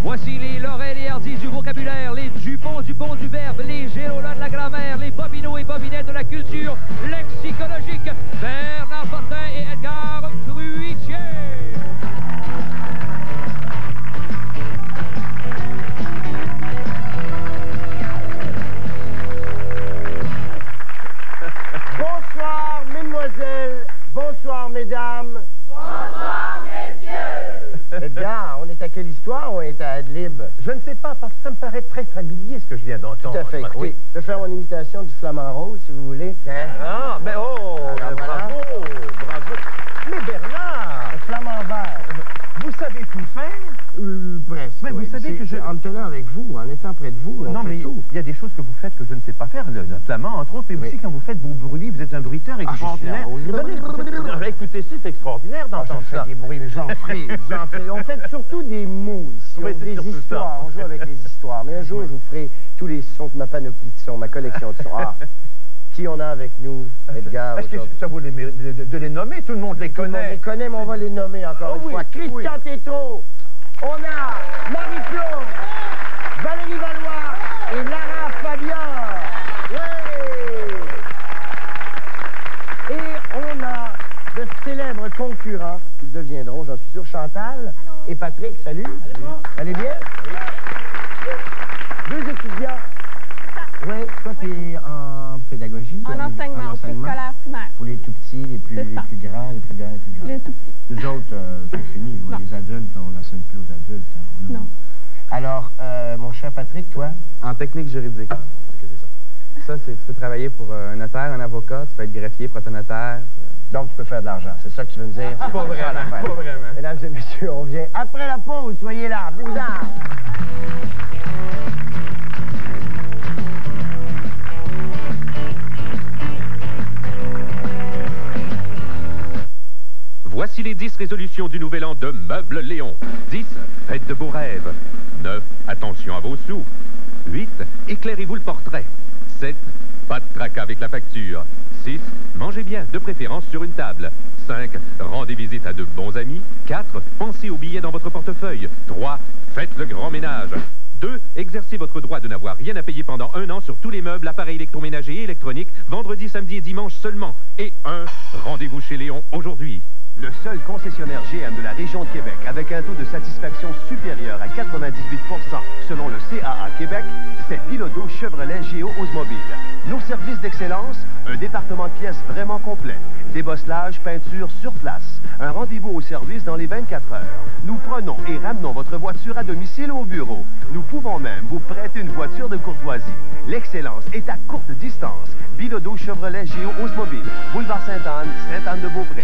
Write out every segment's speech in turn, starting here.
Voici les Laurel et Hardy du vocabulaire, les Dupont du pont du verbe, les Gélola de la grammaire, les Bobineaux et Bobinettes de la culture lexicologique, Bernard Fortin et Edgar Fruitier. Bonsoir, mesdemoiselles, bonsoir, mesdames. Bonsoir, messieurs. Edgar, on est à quelle histoire ou on est à Adlib? Je ne sais pas, parce que ça me paraît très familier ce que je viens d'entendre. Tout à fait. Écoutez, Oui. je vais faire mon imitation du flamant rose, si vous voulez. Ah, mais oh, Alors, bravo, bravo. Mais Bernard, Le flamant vert. vous savez tout faire? Presque. Mais vous oui. savez que C'est je- En me tenant avec vous, en étant près de vous, on Non, fait mais tout. il y a des choses que vous faites que je ne sais pas faire, le flamand, entre autres, mais Oui. aussi quand vous faites vos bruits, vous êtes un bruiteur extraordinaire. fier. Écoutez, c'est extraordinaire Ah, d'entendre je ça. fais des bruits, mais j'en fais. On fait surtout des mots ici, Oui, c'est des surtout histoires. ça. On joue avec les histoires. Mais un jour, je vous ferai tous les sons de ma panoplie de sons, ma collection de sons. Ah, qui on a avec nous, Edgar? Est-ce que aujourd'hui? ça vaut de les nommer? Tout le monde les Tout le monde connaît. les connaît, mais on va les nommer encore Oh une oui, fois. Christian oui. Tétrault, on a Marie-Claude, Valérie Valois et Lara Fabian. Ouais. Et on a de célèbres concurrents qui deviendront, j'en suis sûr, Chantal et Patrick. Salut. Allez bien? Deux étudiants. Oui, toi, tu es en pédagogie. En enseignement, au scolaire primaire. Pour les tout petits, les plus grands, les plus grands, les plus grands. Les tout petits. Nous autres, c'est fini. Non. Les adultes, on n'enseigne plus aux adultes. Hein. Non. Alors, mon cher Patrick, toi? En technique juridique. Qu'est-ce que c'est ça? Ça, c'est tu peux travailler pour un notaire, un avocat, tu peux être greffier, protonotaire. Donc, tu peux faire de l'argent. C'est ça que tu veux me dire? Pas vraiment, pas vraiment. Mesdames et messieurs, on vient après la pause. Soyez là. Venez-vous-en. Voici les 10 résolutions du Nouvel An de Meubles Léon. 10. Faites de beaux rêves. 9. Attention à vos sous. 8. Éclairez-vous le portrait. 7. Pas de tracas avec la facture. 6. Mangez bien, de préférence sur une table. 5. Rendez visite à de bons amis. 4. Pensez aux billets dans votre portefeuille. 3. Faites le grand ménage. 2. Exercez votre droit de n'avoir rien à payer pendant 1 an sur tous les meubles, appareils électroménagers et électroniques, vendredi, samedi et dimanche seulement. Et 1. Rendez-vous chez Léon aujourd'hui. Le seul concessionnaire GM de la région de Québec avec un taux de satisfaction supérieur à 98% selon le CAA Québec, c'est Piloto Chevrolet Géo Oldsmobile. Nos services d'excellence, un département de pièces vraiment complet, débosselage, peinture sur place, un rendez-vous au service dans les 24 heures. Nous prenons et ramenons votre voiture à domicile ou au bureau. Nous pouvons même vous prêter une voiture de courtoisie. L'excellence est à courte distance. Bilodeau Chevrolet Géo Oldsmobile, boulevard Sainte-Anne, Sainte-Anne-de-Beaupré.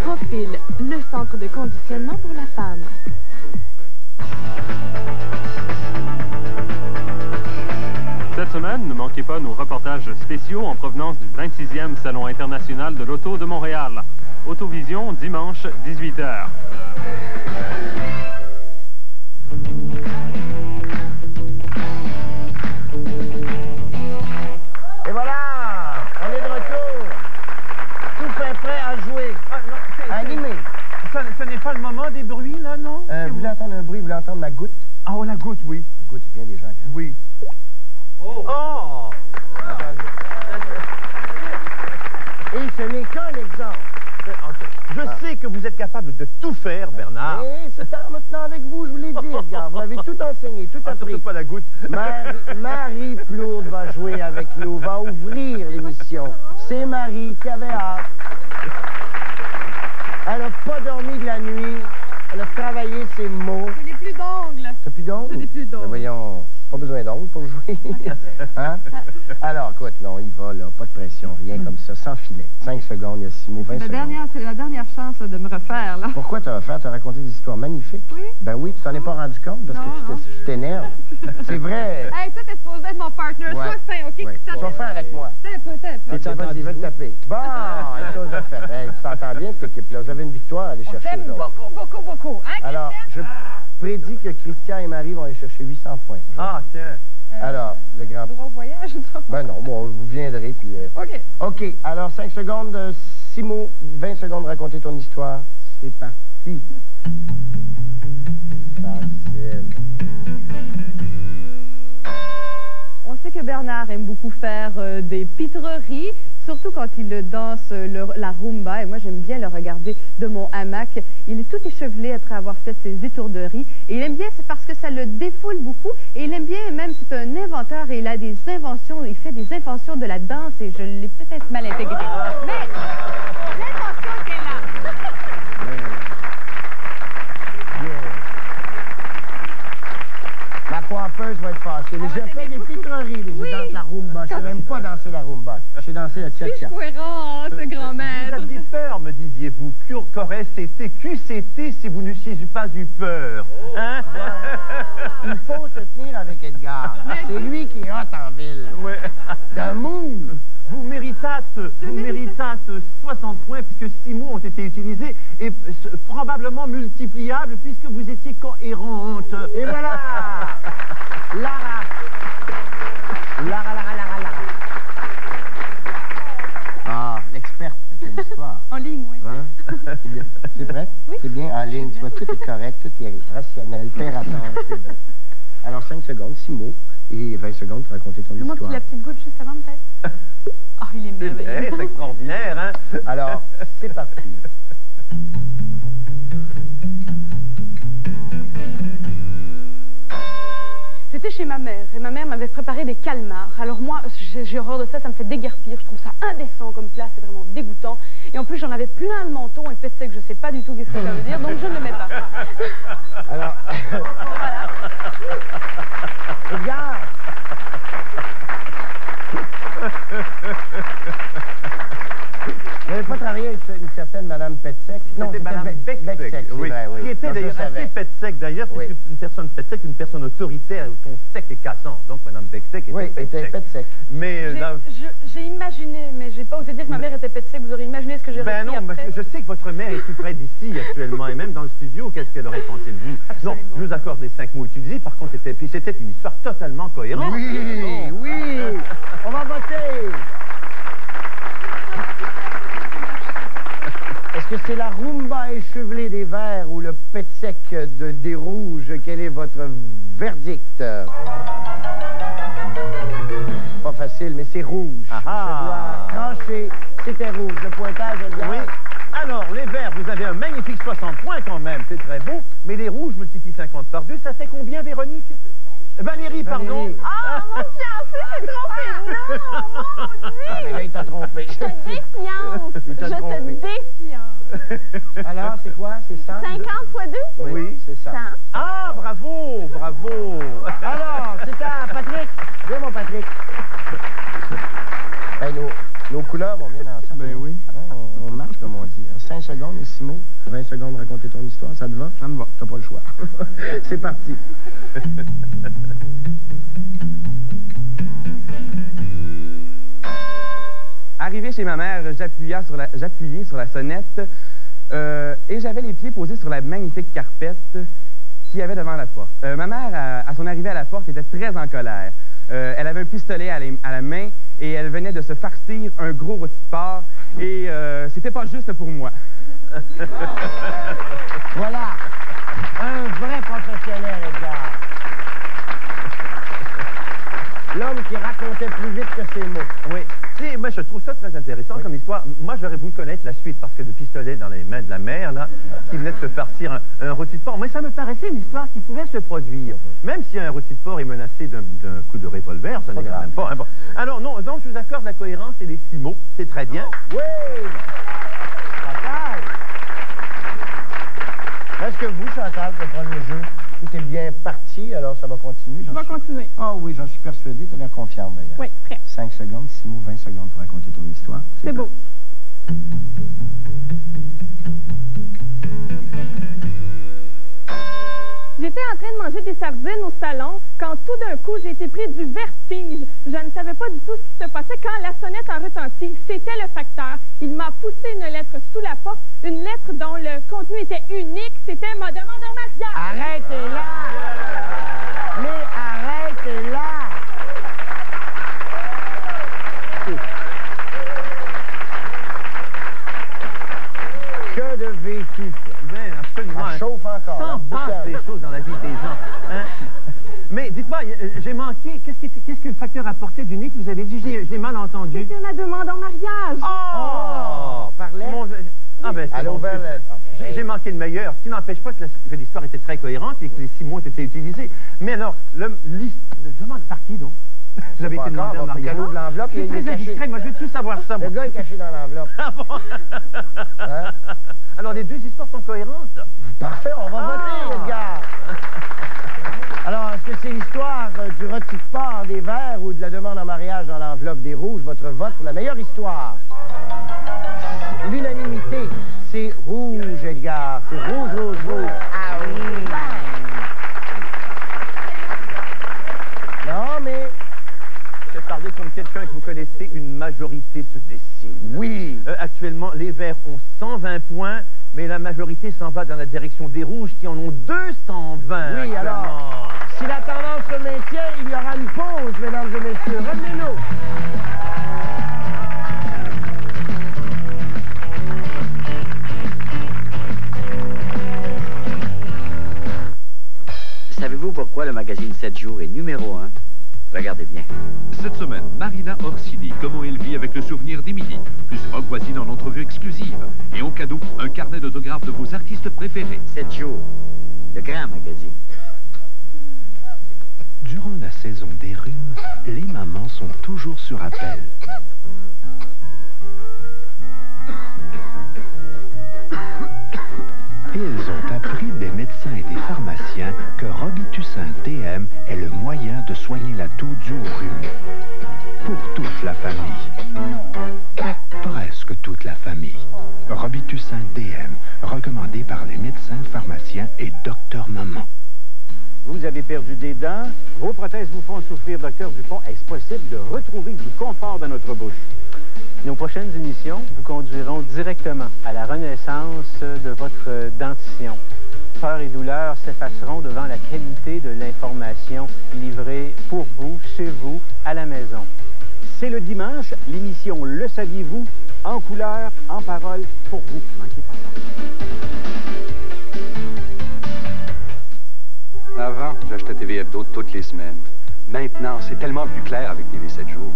Profil, le centre de conditionnement pour la femme. Cette semaine, ne manquez pas nos reportages spéciaux en provenance du 26e Salon international de l'auto de Montréal. Autovision, dimanche, 18h. Et voilà, on est de retour. Tout fait prêt à jouer, à animer. Ce n'est pas le moment des bruits, là, non? Vous voulez entendre un bruit, vous voulez entendre ma goutte? Ah, oh, la goutte, oui. La goutte, c'est bien des gens. Oui. Oh! Oh! Et ce n'est qu'un exemple. Je sais que vous êtes capable de tout faire, Bernard. Et c'est en me tenant avec vous, je vous l'ai dit, Edgar. Vous m'avez tout enseigné, tout Ah, appris. surtout pas la goutte. Marie Plourde va jouer avec nous, va ouvrir l'émission. C'est Marie qui avait hâte. Elle n'a pas dormi de la nuit. Elle a travaillé ses mots. Je n'ai plus d'ongles. T'as plus d'ongles? Je n'ai plus d'ongles. Ben voyons, pas besoin d'ongles pour jouer. Hein? Alors, écoute, là, on y va, là. Pas de pression, rien comme ça, sans filet. 5 secondes, il y a 6 mots, 20 secondes. C'est la dernière chance là, de me refaire, là. Pourquoi t'as fait? T'as raconté des histoires magnifiques. Oui. Ben oui, tu t'en es pas rendu compte parce Non, que tu t'énerves. C'est vrai. Hey, toi, t'es supposé être mon partner. Ouais. Sois fin, OK? Ouais. Sois fin avec moi. T'es un peu. Tiens, vas-y, va te taper. Bon, une chose de faite. Hey, tu t'entends bien, cette équipe-là. Vous avez une victoire à aller On chercher. t'aime beaucoup. Hein, Alors, je prédis que Christian et Marie vont aller chercher 800 points. Ah, tiens. Alors, le grand... Droit au voyage, non? Ben non, bon, vous viendrez, puis... OK. OK, alors 5 secondes, 6 mots, 20 secondes, raconter ton histoire. C'est parti. Facile. On sait que Bernard aime beaucoup faire des pitreries, surtout quand il danse la rumba. Et moi, j'aime bien le regarder de mon hamac. Il est tout échevelé après avoir fait ses étourderies. Et il aime bien, c'est parce que ça le défoule beaucoup. Et il aime bien, même, c'est un inventeur et il a des inventions. Il fait des inventions de la danse et je l'ai peut-être mal intégré. Mais l'invention était là. Ma coiffeuse va être fâchée. Mais j'ai fait des pitreries, mais je danse la rumba. Je sais même pas danser la rumba. Je sais danser le Suis-je cha-cha. cohérent, ce grand-maître? Vous aviez peur, me disiez-vous. Qu'aurait été QCT si vous n'eussiez pas eu peur? Hein? Il faut se tenir avec Edgar. C'est lui qui est hot en ville. Ouais. D'un move. Vous méritâtes 60 points puisque 6 mots ont été utilisés et probablement multipliables puisque vous étiez cohérente. Et voilà! Lara! Lara. Ah, l'experte avec une histoire. En ligne, oui. Hein? C'est bien. C'est prêt? Oui. C'est bien, en ligne. Tu vois, tout est correct, tout est rationnel, terre à terre, c'est bon. Alors, 5 secondes, 6 mots et 20 secondes pour raconter ton Moi, histoire. la petite goutte juste avant, peut-être? Ah, il est merveilleux. C'est extraordinaire, hein? Alors, c'est parti. J'étais chez ma mère et ma mère m'avait préparé des calmars. Alors moi, j'ai horreur de ça, ça me fait déguerpir. Je trouve ça indécent comme plat, c'est vraiment dégoûtant. Et en plus, j'en avais plein le menton et pète sec, je sais pas du tout qu'est-ce que ça veut dire, donc je ne le mets pas. Alors, Voilà. Edgar! Vous n'avez pas travaillé avec une certaine Madame Petsec? Non, c'était Madame Beck-Sec, oui. Vrai, oui. Qui était Non, d'ailleurs assez pet-sec d'ailleurs, Oui. puisque une personne pet-sec, une personne autoritaire, au ton sec et cassant. Donc Madame Beck-Sec était Oui, était pet-sec. Petsec. Mais là... J'ai imaginé, mais j'ai pas osé dire que ma mère était pète sec. Vous aurez imaginé ce que j'ai Ben repris non, après. parce que je sais que votre mère est tout près d'ici actuellement, et même dans le studio, qu'est-ce qu'elle aurait pensé de vous? Absolument. Non, je vous accorde les 5 mots utilisés, par contre, c'était une histoire totalement cohérente. Oui, oui! On va voter! Est-ce que c'est la rumba échevelée des verts ou le pet sec des rouges? Quel est votre verdict? Pas facile, mais c'est rouge. Ah ah. Je dois trancher. C'était rouge. Le pointage est bien. Oui. Alors, les verts, vous avez un magnifique 60 points quand même, c'est très beau, mais les rouges multiplient 50 par 2, ça fait combien, Véronique? Valérie, pardon. Ah, mon fiancé s'est trompé. Non, mon Dieu. Ah, mais là, il t'a trompé. Je te défiance. Il t'a Je trompé. te défiance. Alors, c'est quoi? C'est 100? 50 fois 2? Oui, c'est 100. 100. Ah, bravo, bravo. Alors, c'est à Patrick. Viens, mon Patrick. Hey, nos couleurs vont bien ensemble. Ben oui. Hein, on marche, comme on dit. 5 secondes et 6 mots. 20 secondes, raconter ton histoire. Ça te va? Ça me va. T'as pas le choix. C'est parti. Arrivé chez ma mère, j'appuyais sur la sonnette et j'avais les pieds posés sur la magnifique carpette qu'il y avait devant la porte. Ma mère, à son arrivée à la porte, était très en colère. Elle avait un pistolet à la main et elle venait de se farcir un gros rôti de porc et c'était pas juste pour moi. Voilà. Un vrai professionnel, Edgar. L'homme qui racontait plus vite que ses mots. Oui. Tu sais, moi, je trouve ça très intéressant comme histoire. Moi, j'aurais voulu connaître la suite, parce que le pistolet dans les mains de la mère, là, qui venait de se farcir un rôti de porc, mais ça me paraissait une histoire qui pouvait se produire. Même si un rôti de porc est menacé d'un coup de revolver, ça n'est quand même pas. Hein, bon. Alors, non, donc, je vous accorde la cohérence et les 6 mots. C'est très bien. Oui! Chantal! Est-ce que vous, Chantal, pour le premier jeu, tout est bien parti, alors ça va continuer? On va continuer. Ah oui, j'en suis persuadé. Tu as l'air confiante, d'ailleurs. Oui, très. 5 secondes, 6 mots, 20 secondes pour raconter ton histoire. C'est beau. J'étais en train de manger des sardines au salon quand tout d'un coup, j'ai été pris du vertige. Je ne savais pas du tout ce qui se passait quand la sonnette a retenti. C'était le facteur. Il m'a poussé une lettre sous la porte, une lettre dont le contenu était unique. C'était ma demande en mariage. Arrêtez là! Mais arrêtez là! Que de vécu. Ben, absolument. Ça chauffe encore. Sans passe des choses dans la vie des gens. Hein? Mais dites-moi, j'ai manqué. Qu'est-ce que le facteur apportait d'unique? Vous avez dit, je l'ai mal entendu. C'était ma demande en mariage. Oh! Parlait. Ah ben, c'est bon. J'ai manqué le meilleur. Ce qui n'empêche pas que l'histoire était très cohérente et que les 6 mots étaient utilisés. Mais alors, demande par qui donc? Vous avez été demandé en mariage. Il ouvre l'enveloppe, il est caché. Moi, je veux tout savoir ça. Le gars est caché dans l'enveloppe. Ah bon? Hein? Alors, les deux histoires sont cohérentes. Parfait, on va voter, Edgar. Alors, est-ce que c'est l'histoire du rôti de porc des verts ou de la demande en mariage dans l'enveloppe des rouges? Votre vote pour la meilleure histoire. L'unanimité, c'est rouge, Edgar. C'est rouge, rouge, rouge. Ah oui. Non, mais... Je vais parler comme quelqu'un que vous connaissez, une majorité se dessine. Oui. Actuellement, les Verts ont 120 points, mais la majorité s'en va dans la direction des Rouges qui en ont 220. Oui, alors, si la tendance se maintient, il y aura une pause, mesdames et messieurs. Revenez-nous. Savez-vous pourquoi le magazine 7 jours est numéro 1? Regardez bien. Cette semaine, Marina Orsini, comment elle vit avec le souvenir d'Émilie. Plus Rock Voisine en entrevue exclusive. Et en cadeau, un carnet d'autographes de vos artistes préférés. 7 jours, le grand magazine. Durant la saison des rhumes, les mamans sont toujours sur appel. Ils ont appris des médecins et des pharmaciens que Robitussin DM est le moyen de soigner la toux due au rhume. Pour toute la famille. Presque toute la famille. Robitussin DM, recommandé par les médecins, pharmaciens et docteurs maman. Vous avez perdu des dents, vos prothèses vous font souffrir, Dr Dupont. Est-ce possible de retrouver du confort dans notre bouche? Nos prochaines émissions vous conduiront directement à la renaissance de votre dentition. Peur et douleur s'effaceront devant la qualité de l'information livrée pour vous, chez vous, à la maison. C'est le dimanche, l'émission Le saviez-vous, en couleur, en parole, pour vous. Manquez pas ça. Avant, j'achetais TV Hebdo toutes les semaines. Maintenant, c'est tellement plus clair avec TV 7 jours.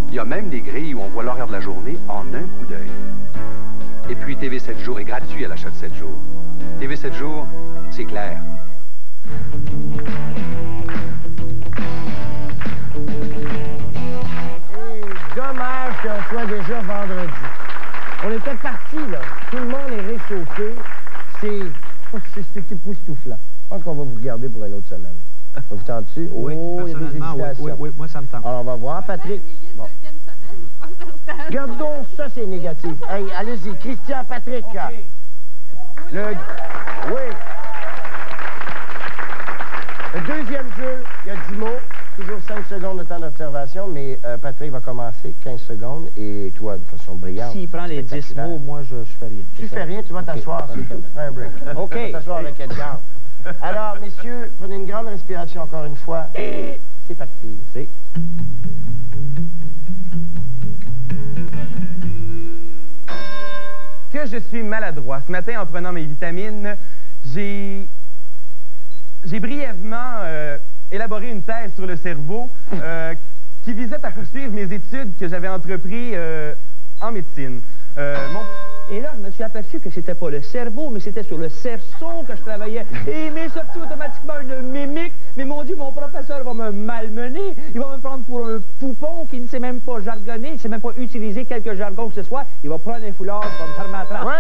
Il y a même des grilles où on voit l'horaire de la journée en un coup d'œil. Et puis, TV 7 jours est gratuit à l'achat de 7 jours. TV 7 jours, c'est clair. Dommage qu'on soit déjà vendredi. On était partis, là. Tout le monde est réchauffé. C'est époustouflant. Je pense qu'on va vous regarder pour une autre semaine. Vous tentez? Oui, personnellement, oui, moi ça me tente. Alors, on va voir. Patrick. Bon. Regarde donc, ça, c'est négatif. Hey, allez-y. Christian, Patrick. Okay. Oui. Le deuxième jeu, il y a 10 mots. Toujours 5 secondes de temps d'observation, mais Patrick va commencer 15 secondes et toi, de façon brillante. S'il prend les 10 mots, moi, je fais rien. Tu fais rien, tu vas t'asseoir, c'est tout. Tu prends un break. OK. Tu vas t'asseoir avec Edgar. Alors, messieurs, prenez une grande respiration encore une fois. Et c'est parti. C'est... Que je suis maladroit. Ce matin, en prenant mes vitamines, j'ai brièvement élaboré une thèse sur le cerveau qui visait à poursuivre mes études que j'avais entreprises en médecine. Et là, je me suis aperçu que c'était pas le cerveau, mais c'était sur le cerceau que je travaillais. Et il m'est sorti automatiquement une mimique. Mais mon Dieu, mon professeur va me malmener. Il va me prendre pour un poupon qui ne sait même pas jargonner, il ne sait même pas utiliser quelque jargon que ce soit. Il va prendre un foulard, il va me faire ma trappe. Ouais!